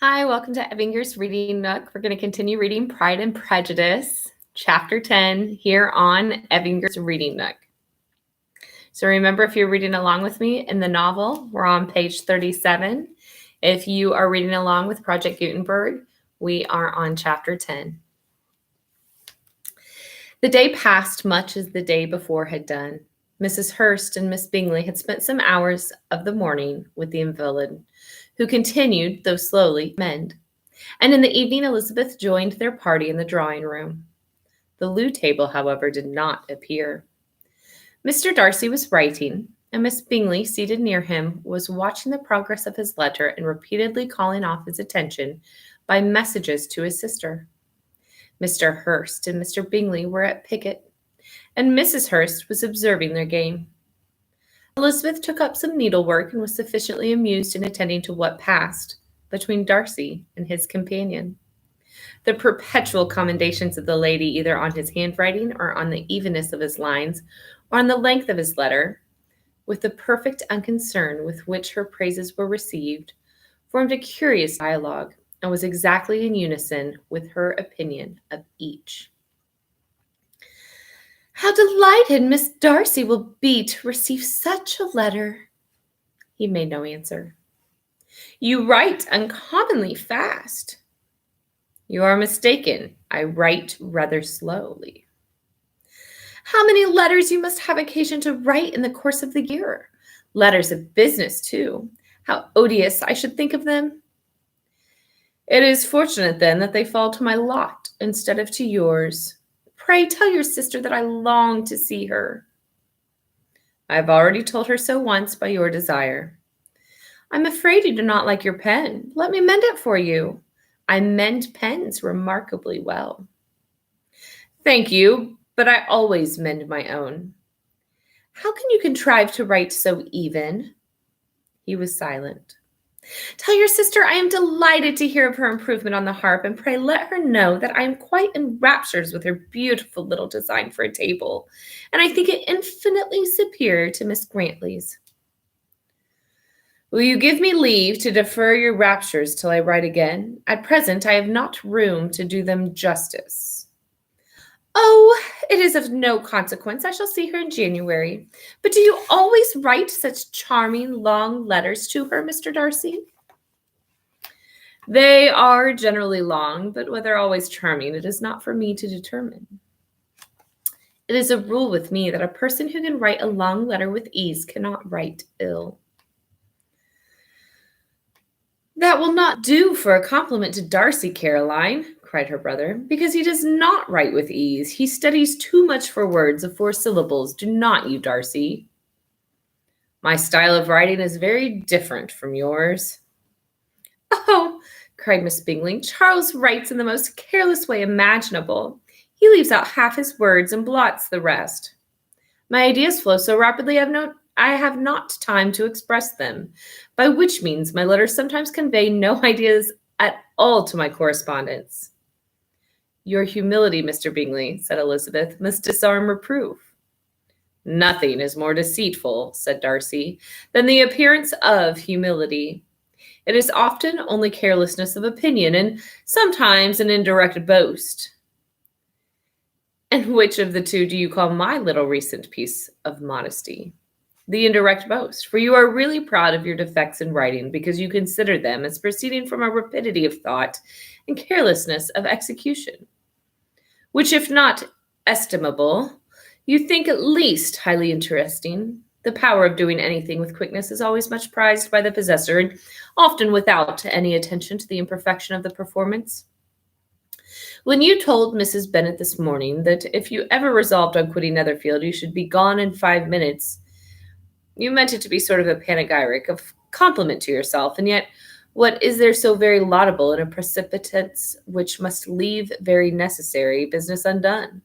Hi, welcome to Evinger's Reading Nook. We're going to continue reading Pride and Prejudice, Chapter 10, here on Evinger's Reading Nook. So remember, if you're reading along with me in the novel, we're on page 37. If you are reading along with Project Gutenberg, we are on Chapter 10. The day passed much as the day before had done. Mrs. Hurst and Miss Bingley had spent some hours of the morning with the invalid, who continued, though slowly, to mend. And in the evening, Elizabeth joined their party in the drawing-room. The loo table, however, did not appear. Mr. Darcy was writing, and Miss Bingley, seated near him, was watching the progress of his letter and repeatedly calling off his attention by messages to his sister. Mr. Hurst and Mr. Bingley were at piquet, and Mrs. Hurst was observing their game. Elizabeth took up some needlework and was sufficiently amused in attending to what passed between Darcy and his companion. The perpetual commendations of the lady either on his handwriting or on the evenness of his lines or on the length of his letter, with the perfect unconcern with which her praises were received, formed a curious dialogue and was exactly in unison with her opinion of each. "How delighted Miss Darcy will be to receive such a letter!" He made no answer. "You write uncommonly fast." "You are mistaken. I write rather slowly." "How many letters you must have occasion to write in the course of the year! Letters of business, too. How odious I should think of them!" "It is fortunate, then, that they fall to my lot instead of to yours. Pray tell your sister that I long to see her." "I have already told her so once by your desire." "I'm afraid you do not like your pen. Let me mend it for you. I mend pens remarkably well." "Thank you, but I always mend my own." "How can you contrive to write so even?" He was silent. "Tell your sister I am delighted to hear of her improvement on the harp, and pray let her know that I am quite in raptures with her beautiful little design for a table, and I think it infinitely superior to Miss Grantley's." "Will you give me leave to defer your raptures till I write again? At present I have not room to do them justice." "Oh, it is of no consequence. I shall see her in January. But do you always write such charming long letters to her, Mr. Darcy?" "They are generally long, but whether always charming, it is not for me to determine. It is a rule with me that a person who can write a long letter with ease cannot write ill." "That will not do for a compliment to Darcy, Caroline," cried her brother, "because he does not write with ease. He studies too much for words of 4 syllables. Do not you, Darcy?" "My style of writing is very different from yours." "Oh," cried Miss Bingley, "Charles writes in the most careless way imaginable. He leaves out half his words and blots the rest. My ideas flow so rapidly I have not time to express them, by which means my letters sometimes convey no ideas at all to my correspondents." "Your humility, Mr. Bingley," said Elizabeth, "must disarm reproof." "Nothing is more deceitful," said Darcy, "than the appearance of humility. It is often only carelessness of opinion, and sometimes an indirect boast." "And which of the two do you call my little recent piece of modesty?" "The indirect boast, for you are really proud of your defects in writing because you consider them as proceeding from a rapidity of thought and carelessness of execution, which, if not estimable, you think at least highly interesting. The power of doing anything with quickness is always much prized by the possessor, and often without any attention to the imperfection of the performance. When you told Mrs. Bennet this morning that if you ever resolved on quitting Netherfield, you should be gone in 5 minutes, you meant it to be sort of a panegyric, of compliment to yourself, and yet what is there so very laudable in a precipitance which must leave very necessary business undone,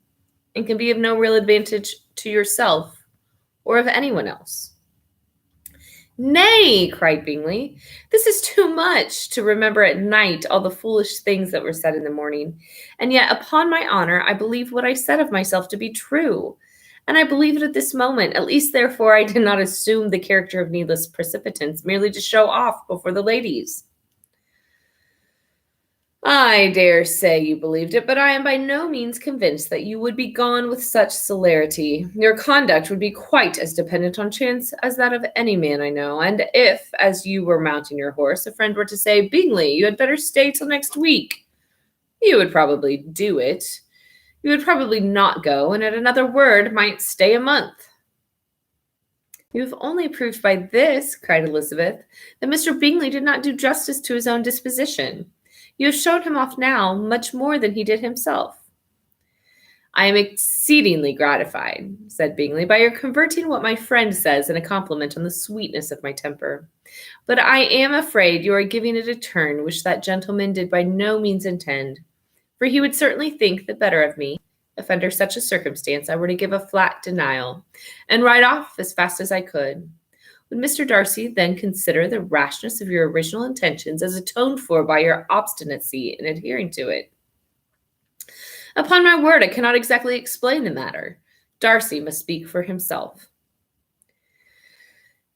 and can be of no real advantage to yourself or of anyone else?" "Nay," cried Bingley, "this is too much, to remember at night all the foolish things that were said in the morning. And yet, upon my honor, I believe what I said of myself to be true. And I believe it at this moment. At least, therefore, I did not assume the character of needless precipitance merely to show off before the ladies." I dare say you believed it, but I am by no means convinced that you would be gone with such celerity. Your conduct would be quite as dependent on chance as that of any man I know, and if, as you were mounting your horse, a friend were to say, Bingley, you had better stay till next week, you would probably do it. You would probably not go, and at another word might stay a month. You have only proved by this, cried Elizabeth, that Mr. Bingley did not do justice to his own disposition. You have showed him off now much more than he did himself. I am exceedingly gratified, said Bingley, by your converting what my friend says in a compliment on the sweetness of my temper. But I am afraid you are giving it a turn which that gentleman did by no means intend, for he would certainly think the better of me, if under such a circumstance I were to give a flat denial, and ride off as fast as I could. Would Mr. Darcy then consider the rashness of your original intentions as atoned for by your obstinacy in adhering to it? Upon my word, I cannot exactly explain the matter. Darcy must speak for himself.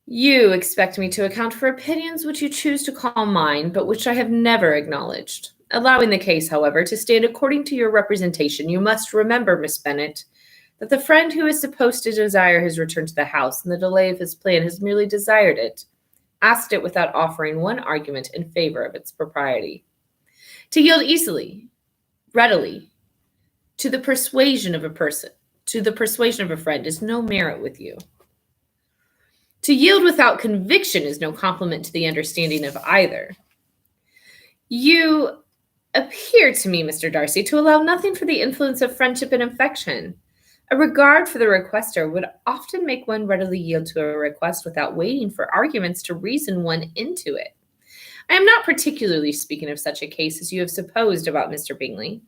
You expect me to account for opinions which you choose to call mine, but which I have never acknowledged. Allowing the case, however, to stand according to your representation, you must remember, Miss Bennet, that the friend who is supposed to desire his return to the house and the delay of his plan has merely desired it, asked it without offering one argument in favor of its propriety. To yield easily, readily, to the persuasion of a friend is no merit with you. To yield without conviction is no compliment to the understanding of either. You appear to me, Mr. Darcy, to allow nothing for the influence of friendship and affection. A regard for the requester would often make one readily yield to a request without waiting for arguments to reason one into it. I am not particularly speaking of such a case as you have supposed about Mr. Bingley.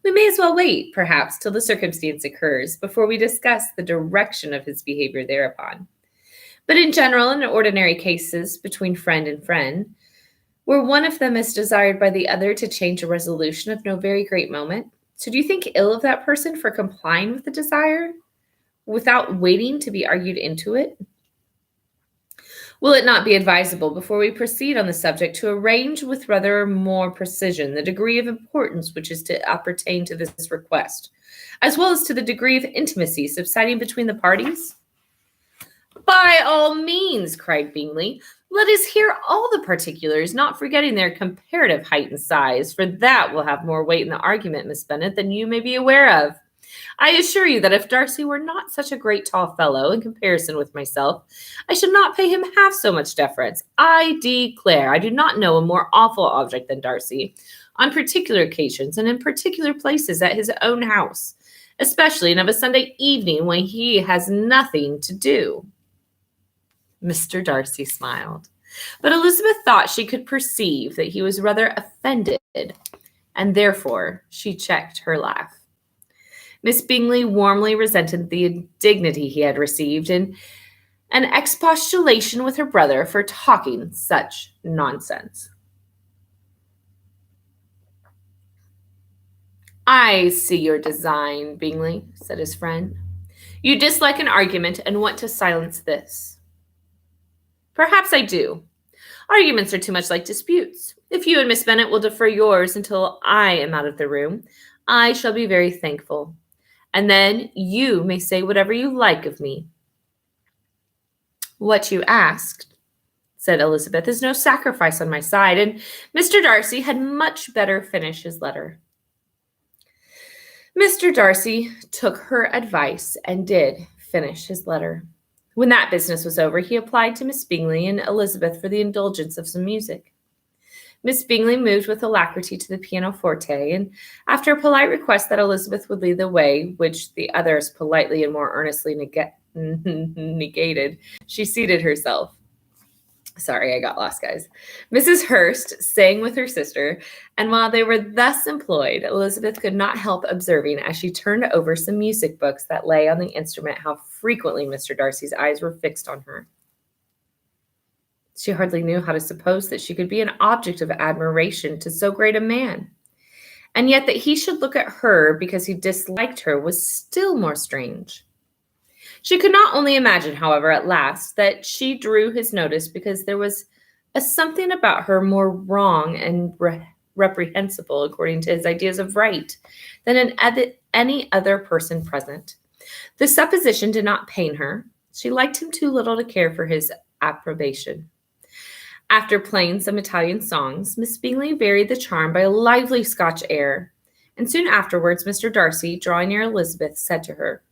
We may as well wait, perhaps, till the circumstance occurs before we discuss the direction of his behavior thereupon. But in general, in ordinary cases between friend and friend, where one of them is desired by the other to change a resolution of no very great moment, so do you think ill of that person for complying with the desire, without waiting to be argued into it? Will it not be advisable, before we proceed on the subject, to arrange with rather more precision the degree of importance which is to appertain to this request, as well as to the degree of intimacy subsisting between the parties? By all means, cried Bingley. Let us hear all the particulars, not forgetting their comparative height and size, for that will have more weight in the argument, Miss Bennet, than you may be aware of. I assure you that if Darcy were not such a great tall fellow in comparison with myself, I should not pay him half so much deference. I declare I do not know a more awful object than Darcy, on particular occasions and in particular places at his own house, especially of a Sunday evening when he has nothing to do. Mr. Darcy smiled, but Elizabeth thought she could perceive that he was rather offended, and therefore she checked her laugh. Miss Bingley warmly resented the indignity he had received in an expostulation with her brother for talking such nonsense. I see your design, Bingley, said his friend. You dislike an argument and want to silence this. Perhaps I do. Arguments are too much like disputes. If you and Miss Bennet will defer yours until I am out of the room, I shall be very thankful. And then you may say whatever you like of me. What you asked, said Elizabeth, is no sacrifice on my side, and Mr. Darcy had much better finish his letter. Mr. Darcy took her advice and did finish his letter. When that business was over, he applied to Miss Bingley and Elizabeth for the indulgence of some music. Miss Bingley moved with alacrity to the pianoforte, and after a polite request that Elizabeth would lead the way, which the others politely and more earnestly negated, she seated herself. Sorry, I got lost, guys. Mrs. Hurst sang with her sister, and while they were thus employed, Elizabeth could not help observing, as she turned over some music books that lay on the instrument, how frequently Mr. Darcy's eyes were fixed on her. She hardly knew how to suppose that she could be an object of admiration to so great a man, and yet that he should look at her because he disliked her was still more strange. She could not only imagine, however, at last, that she drew his notice because there was a something about her more wrong and reprehensible according to his ideas of right than in any other person present. The supposition did not pain her. She liked him too little to care for his approbation. After playing some Italian songs, Miss Bingley varied the charm by a lively Scotch air, and soon afterwards Mr. Darcy, drawing near Elizabeth, said to her,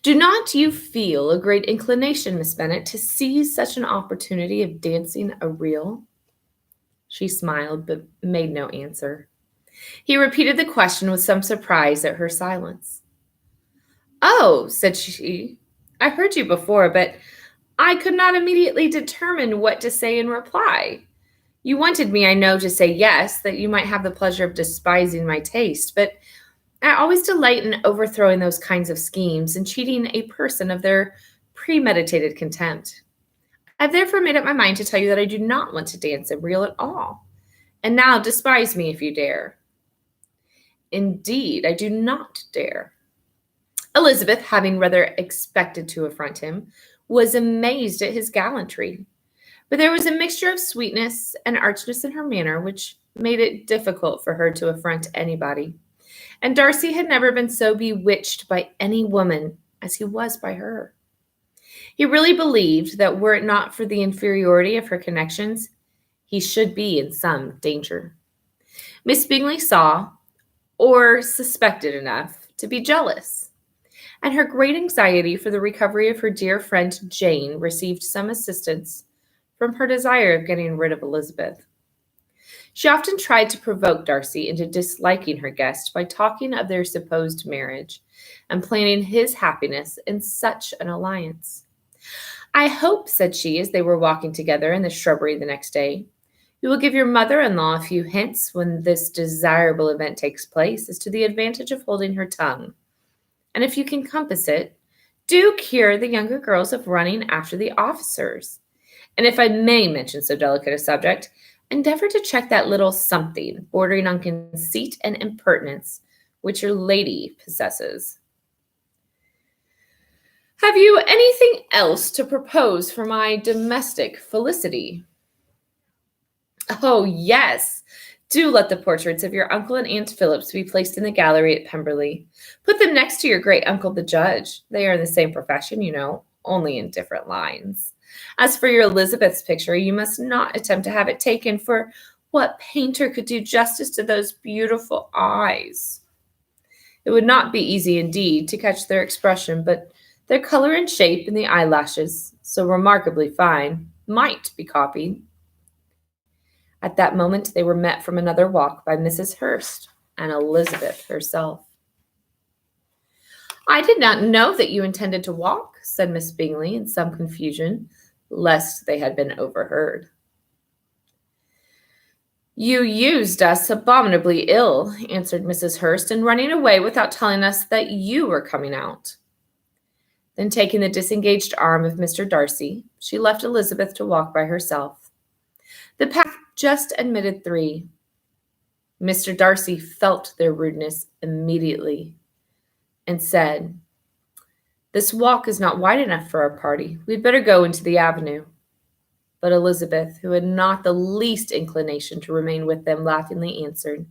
"Do not you feel a great inclination, Miss Bennet, to seize such an opportunity of dancing a reel?" She smiled, but made no answer. He repeated the question with some surprise at her silence. "Oh," said she, "I heard you before, but I could not immediately determine what to say in reply. You wanted me, I know, to say yes, that you might have the pleasure of despising my taste, but I always delight in overthrowing those kinds of schemes and cheating a person of their premeditated contempt. I've therefore made up my mind to tell you that I do not want to dance a reel at all. And now despise me if you dare." "Indeed, I do not dare." Elizabeth, having rather expected to affront him, was amazed at his gallantry. But there was a mixture of sweetness and archness in her manner which made it difficult for her to affront anybody. And Darcy had never been so bewitched by any woman as he was by her. He really believed that were it not for the inferiority of her connections, he should be in some danger. Miss Bingley saw, or suspected enough, to be jealous, and her great anxiety for the recovery of her dear friend Jane received some assistance from her desire of getting rid of Elizabeth. She often tried to provoke Darcy into disliking her guest by talking of their supposed marriage and planning his happiness in such an alliance. "I hope," said she, as they were walking together in the shrubbery the next day, "you will give your mother-in-law a few hints when this desirable event takes place as to the advantage of holding her tongue. And if you can compass it, do cure the younger girls of running after the officers. And if I may mention so delicate a subject, endeavor to check that little something bordering on conceit and impertinence which your lady possesses. Have you anything else to propose for my domestic felicity?" "Oh, yes. Do let the portraits of your uncle and Aunt Phillips be placed in the gallery at Pemberley. Put them next to your great uncle the judge. They are in the same profession, you know, only in different lines. As for your Elizabeth's picture, you must not attempt to have it taken, for what painter could do justice to those beautiful eyes? It would not be easy indeed to catch their expression, but their color and shape and the eyelashes, so remarkably fine, might be copied." At that moment they were met from another walk by Mrs. Hurst and Elizabeth herself. "I did not know that you intended to walk," said Miss Bingley in some confusion, lest they had been overheard. "You used us abominably ill," answered Mrs. Hurst, "in running away without telling us that you were coming out." Then taking the disengaged arm of Mr. Darcy, she left Elizabeth to walk by herself. The path just admitted 3. Mr. Darcy felt their rudeness immediately and said, "This walk is not wide enough for our party. We'd better go into the avenue." But Elizabeth, who had not the least inclination to remain with them, laughingly answered,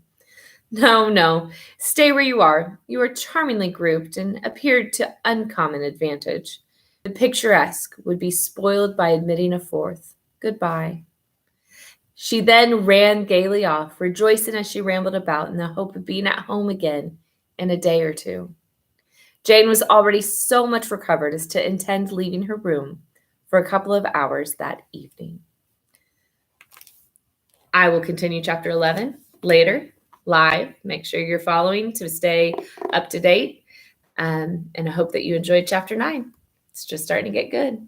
"No, no, stay where you are. You are charmingly grouped and appeared to uncommon advantage. The picturesque would be spoiled by admitting a 4th. Goodbye." She then ran gaily off, rejoicing as she rambled about in the hope of being at home again in a day or 2. Jane was already so much recovered as to intend leaving her room for a couple of hours that evening. I will continue chapter 11 later, live. Make sure you're following to stay up to date. And I hope that you enjoyed chapter 9. It's just starting to get good.